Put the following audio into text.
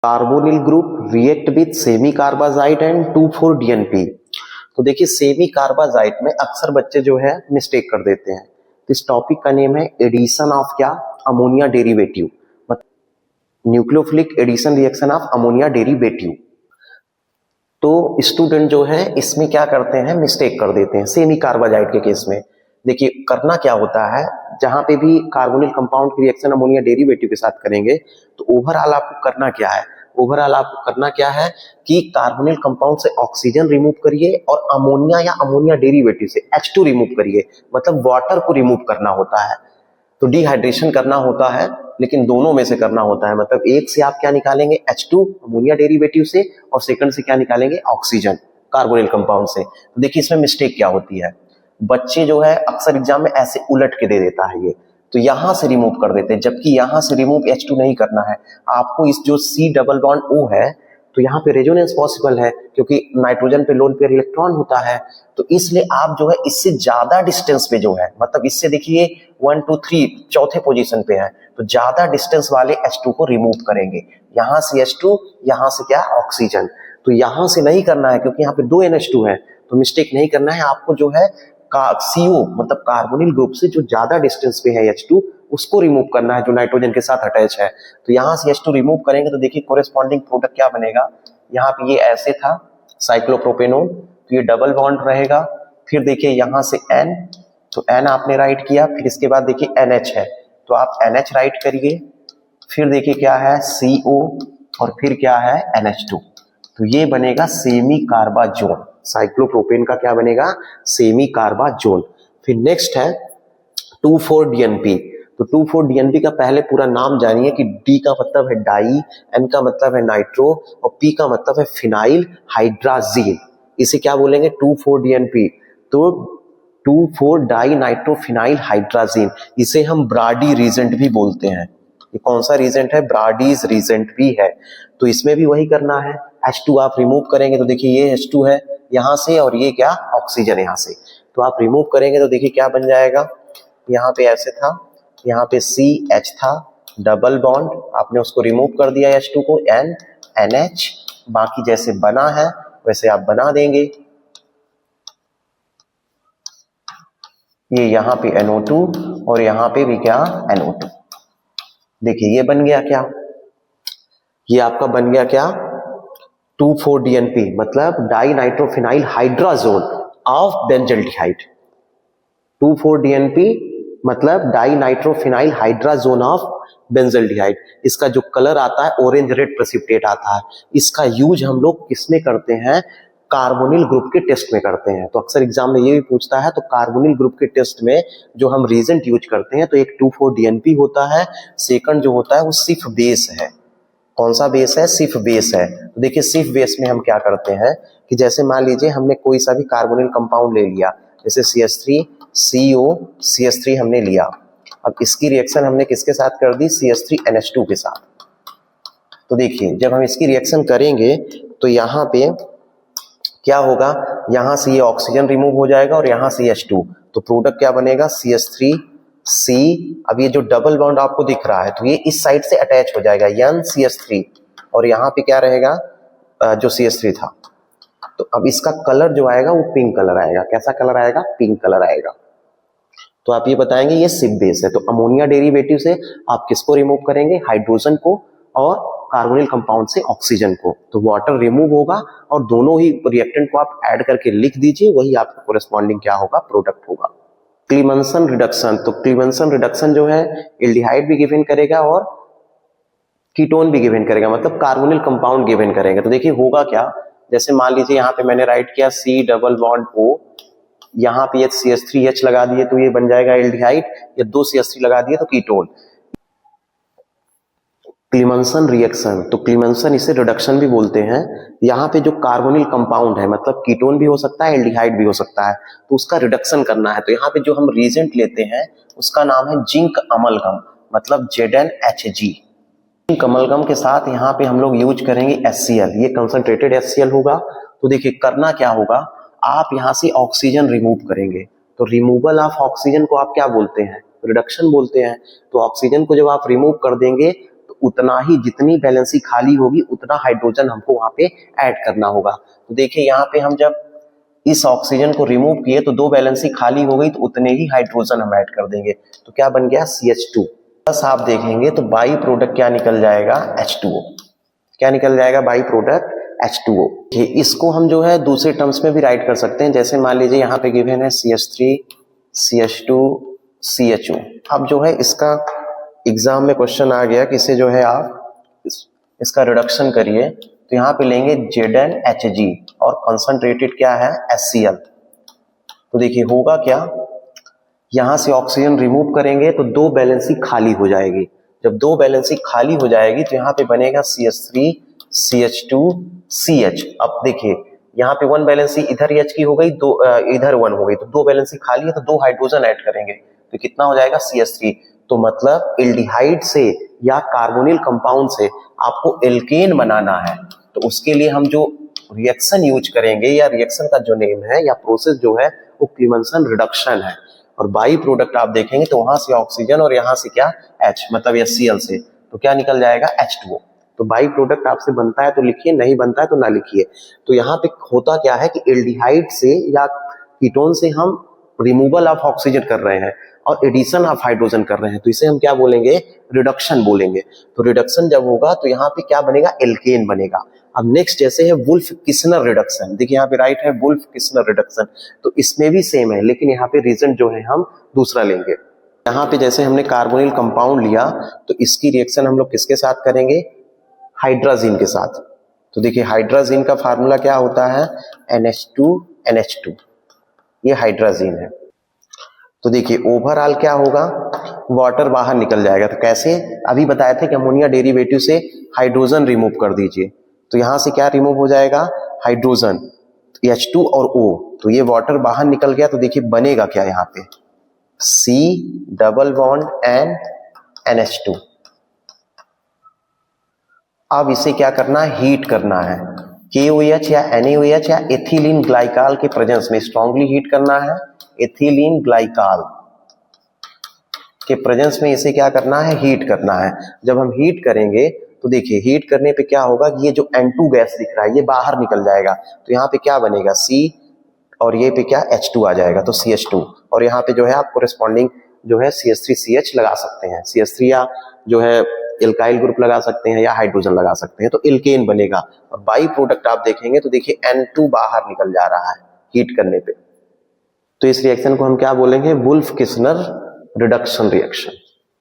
Carbonyl group react with semicarbazide and 2,4-DNP। तो देखिए semi कार्बाजाइट में अक्सर बच्चे जो है मिस्टेक कर देते हैं। तो इस टॉपिक का नेम है एडिशन ऑफ क्या, ammonia derivative, nucleophilic addition reaction of ammonia derivative. तो स्टूडेंट जो है इसमें क्या करते हैं, मिस्टेक कर देते हैं सेमी कार्बाजाइट के केस में। देखिए करना क्या होता है, जहां पे भी कार्बोनिल कंपाउंड की रिएक्शन अमोनिया डेरिवेटिव के साथ करेंगे तो ओवरऑल आपको करना क्या है, ओवरऑल आपको करना क्या है कि कार्बोनिल कंपाउंड से ऑक्सीजन रिमूव करिए और अमोनिया या अमोनिया डेरिवेटिव से H2 रिमूव करिए, मतलब वाटर को रिमूव करना होता है। तो डिहाइड्रेशन करना होता है, लेकिन दोनों में से करना होता है। मतलब एक से आप क्या निकालेंगे, H2 अमोनिया डेरिवेटिव से, और सेकंड से क्या निकालेंगे, ऑक्सीजन कार्बोनिल कंपाउंड से। तो देखिए इसमें मिस्टेक क्या होती है, बच्चे जो है अक्सर एग्जाम में ऐसे उलट के दे देता है ये, तो यहां से रिमूव कर देते हैं, जबकि यहां से रिमूव H2 नहीं करना है आपको। इस जो C डबल बॉन्ड O है तो यहाँ पे रेजोनेंस पॉसिबल है, क्योंकि नाइट्रोजन पे लोन पेयर इलेक्ट्रॉन होता है। तो इसलिए आप जो है इससे ज्यादा डिस्टेंस पे जो है, मतलब इससे देखिए 1 2 3 चौथे पोजीशन पे है, तो ज्यादा डिस्टेंस वाले H2 को रिमूव करेंगे। यहाँ से H2, यहाँ से क्या, ऑक्सीजन। तो यहाँ से नहीं करना है क्योंकि यहाँ पे 2 NH2 है, तो मिस्टेक नहीं करना है आपको। जो है CO मतलब कार्बोनिल ग्रुप से जो ज्यादा डिस्टेंस पे है H2, उसको रिमूव करना है जो नाइट्रोजन के साथ अटैच है। तो यहाँ से H2 रिमूव करेंगे तो देखिए कोरेस्पॉन्डिंग प्रोडक्ट क्या बनेगा। यहाँ पे ये ऐसे था साइक्लोप्रोपेनोन, तो ये डबल बॉन्ड रहेगा। फिर देखिए यहाँ से N, तो N आपने राइट किया, फिर इसके बाद देखिए NH है तो आप NH राइट करिए। फिर देखिए क्या है CO, और फिर क्या है NH2, तो ये बनेगा सेमी कार्बाजोन। साइक्लोप्रोपेन का क्या बनेगा, सेमी कार्बाजोन। फिर नेक्स्ट है 2,4-DNP। तो 2,4-DNP का पहले पूरा नाम जानिए कि D का मतलब है डाई, N का मतलब है नाइट्रो, और P का मतलब है फिनाइल हाइड्राजीन। इसे क्या बोलेंगे, 2,4-DNP। तो 2,4-डाई नाइट्रो फिनाइल हाइड्राजीन, इसे हम ब्राडी रीजेंट भी बोलते हैं। ये कौन सा रीजेंट है, ब्राडीज रीजेंट भी है। तो इसमें भी वही करना है, H2 आप रिमूव करेंगे तो देखिए ये H2 है यहाँ से, और ये क्या, ऑक्सीजन यहाँ से। तो आप रिमूव करेंगे तो देखिए क्या बन जाएगा, यहाँ पे ऐसे था, यहाँ पे CH था डबल बॉन्ड, आपने उसको रिमूव कर दिया H2 को, N NH, बाकी जैसे बना है वैसे आप बना देंगे। ये यहाँ पे NO2 और यहाँ पे भी क्या, NO2। देखिए ये बन गया क्या, ये आपका बन गया क्या, 2,4-DNP, मतलब di nitrophenyl hydrazone of benzaldehyde. 2,4-DNP मतलब di nitrophenyl hydrazone of benzaldehyde. इसका जो कलर आता है ऑरेंज रेड प्रेसिपिटेट आता है। इसका यूज हम लोग किसमें करते हैं, कार्बोनिल ग्रुप के टेस्ट में करते हैं। तो अक्सर एग्जाम में ये भी पूछता है, तो कार्बोनिल ग्रुप के टेस्ट में जो हम रीजेंट यूज करते हैं, तो एक 2,4-DNP होता है, सेकंड जो होता है वो सिर्फ बेस है। कौन सा बेस है, सिर्फ बेस है। तो देखिए सिर्फ बेस में हम क्या करते हैं कि जैसे मान लीजिए हमने कोई सा भी कार्बोनिल कंपाउंड ले लिया, जैसे CH3 CO CH3 हमने लिया, अब इसकी रिएक्शन हमने किसके साथ कर दी, CH3 NH2 के साथ। तो देखिए जब हम इसकी रिएक्शन करेंगे तो यहाँ पे क्या होगा, यहाँ से ये ऑक्सीजन रिमूव हो जाएगा और यहाँ से H2, तो प्रोडक्ट क्या बनेगा, CH3C। अब ये जो डबल बॉन्ड आपको दिख रहा है तो ये इस साइड से अटैच हो जाएगा NCH3, और यहाँ पे क्या रहेगा, जो CH3 था। तो अब इसका कलर जो आएगा वो पिंक कलर आएगा। कैसा कलर आएगा, पिंक कलर आएगा। तो आप ये बताएंगे ये सिप बेस है। तो अमोनिया डेरिवेटिव से आप किसको रिमूव करेंगे, हाइड्रोजन को, और कार्बोनिल कंपाउंड से ऑक्सीजन को। तो वाटर रिमूव होगा और दोनों ही रिएक्टेंट को आप ऐड करके लिख दीजिए, वही आपका कोरेस्पॉन्डिंग क्या होगा, प्रोडक्ट होगा। क्लीमेंसन रिडक्शन, तो क्लीमेंसन रिडक्शन जो है एल्डिहाइड भी गिवन करेगा और कीटोन भी गिवन करेगा, मतलब कार्बोनिल कंपाउंड गिवन करेगा। तो देखिए होगा क्या, जैसे मान लीजिए यहाँ पे मैंने राइट किया C डबल बॉन्ड O, यहाँ पे CH3H लगा दिए तो ये बन जाएगा एल्डिहाइड, या 2 CH3 लगा दिए तो कीटोन। क्लीमेंसन रिएक्शन, तो क्लीमेंसन इसे रिडक्शन भी बोलते हैं। यहाँ पे जो कार्बोनिल कंपाउंड है, मतलब कीटोन भी हो सकता है, एल्डिहाइड भी हो सकता है, तो उसका रिडक्शन करना है। तो यहाँ पे जो हम रीजेंट लेते हैं उसका नाम है जिंक अमलगम, मतलब ZnHg। जिंक अमलगम के साथ यहाँ पे हम लोग यूज करेंगे HCl, ये कंसंट्रेटेड HCl होगा। तो देखिए करना क्या होगा, आप यहाँ से ऑक्सीजन रिमूव करेंगे, तो रिमूवल ऑफ ऑक्सीजन को आप क्या बोलते हैं, रिडक्शन बोलते हैं। तो ऑक्सीजन को जब आप रिमूव कर देंगे तो उतना ही, जितनी वैलेंसी खाली होगी उतना हाइड्रोजन हमको वहां पे ऐड करना होगा। तो देखिए यहाँ पे हम जब इस ऑक्सीजन को रिमूव किए तो 2 वैलेंसी खाली हो गई, तो उतने ही हाइड्रोजन हम ऐड कर देंगे, तो क्या बन गया CH2। बस आप देखेंगे तो बाई प्रोडक्ट क्या निकल जाएगा, H2O। क्या निकल जाएगा बाई प्रोडक्ट, H2O। इसको हम जो है दूसरे टर्म्स में भी राइट कर सकते हैं, जैसे मान लीजिए यहाँ पे गिवन है CH3 CH2 CHO। अब जो है इसका एग्जाम में क्वेश्चन आ गया कि इसे जो है आप इसका रिडक्शन करिए, तो यहाँ पे लेंगे ZnHg और कंसंट्रेटेड क्या है HCl। तो देखिए होगा क्या, यहां से ऑक्सीजन रिमूव करेंगे तो 2 वैलेंसी खाली हो जाएगी। जब 2 वैलेंसी खाली हो जाएगी तो यहाँ पे बनेगा CH3 CH2 CH। अब देखिए यहाँ पे 1 वैलेंसी इधर H की हो गई, 2 इधर 1 हो गई, तो 2 वैलेंसी खाली है तो 2 हाइड्रोजन ऐड करेंगे तो कितना हो जाएगा CH3। तो मतलब एल्डिहाइड से या कार्बोनिल कंपाउंड से आपको एल्केन बनाना है, तो उसके लिए हम जो रिएक्शन यूज करेंगे या रिएक्शन का जो नेम है या प्रोसेस जो है वो क्लीमेंसन रिडक्शन है। और बाई प्रोडक्ट आप देखेंगे तो वहां से ऑक्सीजन और यहाँ से क्या H मतलब HCl से, तो क्या निकल जाएगा H2O। तो बाई प्रोडक्ट आपसे बनता है तो लिखिए, नहीं बनता है तो ना लिखिए। तो यहाँ पे होता क्या है कि एल्डिहाइड से या कीटोन से हम रिमूवल ऑफ ऑक्सीजन कर रहे हैं और एडिशन ऑफ हाइड्रोजन कर रहे हैं, तो इसे हम क्या बोलेंगे, रिडक्शन बोलेंगे। तो रिडक्शन जब होगा तो यहाँ पे क्या बनेगा, एल्केन बनेगा। अब नेक्स्ट जैसे है वुल्फ किस्नर रिडक्शन, देखिए यहाँ पे राइट है वुल्फ किस्नर रिडक्शन, तो इसमें भी सेम है लेकिन यहाँ पे रीजन जो है हम दूसरा लेंगे। यहाँ पे जैसे हमने कार्बोनिल कंपाउंड लिया तो इसकी रिएक्शन हम लोग किसके साथ करेंगे, हाइड्राजीन के साथ। तो देखिए हाइड्राजीन का फार्मूला क्या होता है, NH2NH2, ये हाइड्राजीन है। तो देखिए ओवरऑल क्या होगा, वाटर बाहर निकल जाएगा। तो कैसे, अभी बताए थे कि अमोनिया डेरिवेटिव से हाइड्रोजन रिमूव कर दीजिए, तो यहां से क्या रिमूव हो जाएगा, हाइड्रोजन, H2 और O, तो ये वाटर बाहर निकल गया। तो देखिए बनेगा क्या यहाँ पे, C double bond N NH2। अब इसे क्या करना है, हीट करना है, KOH या NaOH या एथिलीन ग्लाइकाल के प्रेजेंस में स्ट्रांगली हीट करना है। एथिलीन ग्लाइकाल के प्रेजेंस में इसे क्या करना है, हीट करना है। जब हम हीट करेंगे तो देखिए हीट करने पे क्या होगा, ये जो N2 गैस दिख रहा है ये बाहर निकल जाएगा, तो यहाँ पे क्या बनेगा, C और ये पे क्या H2 आ जाएगा, तो CH2। और यहाँ पे जो है आप कोरेस्पॉन्डिंग जो है CH3CH लगा सकते हैं, CH3 या जो है एल्काइल ग्रुप लगा सकते हैं या हाइड्रोजन लगा सकते हैं, तो एल्केन बनेगा। और बाई प्रोडक्ट आप देखेंगे तो देखिए N2 बाहर निकल जा रहा है हीट करने पे, तो इस रिएक्शन को हम क्या बोलेंगे, वुल्फ किस्नर रिडक्शन रिएक्शन।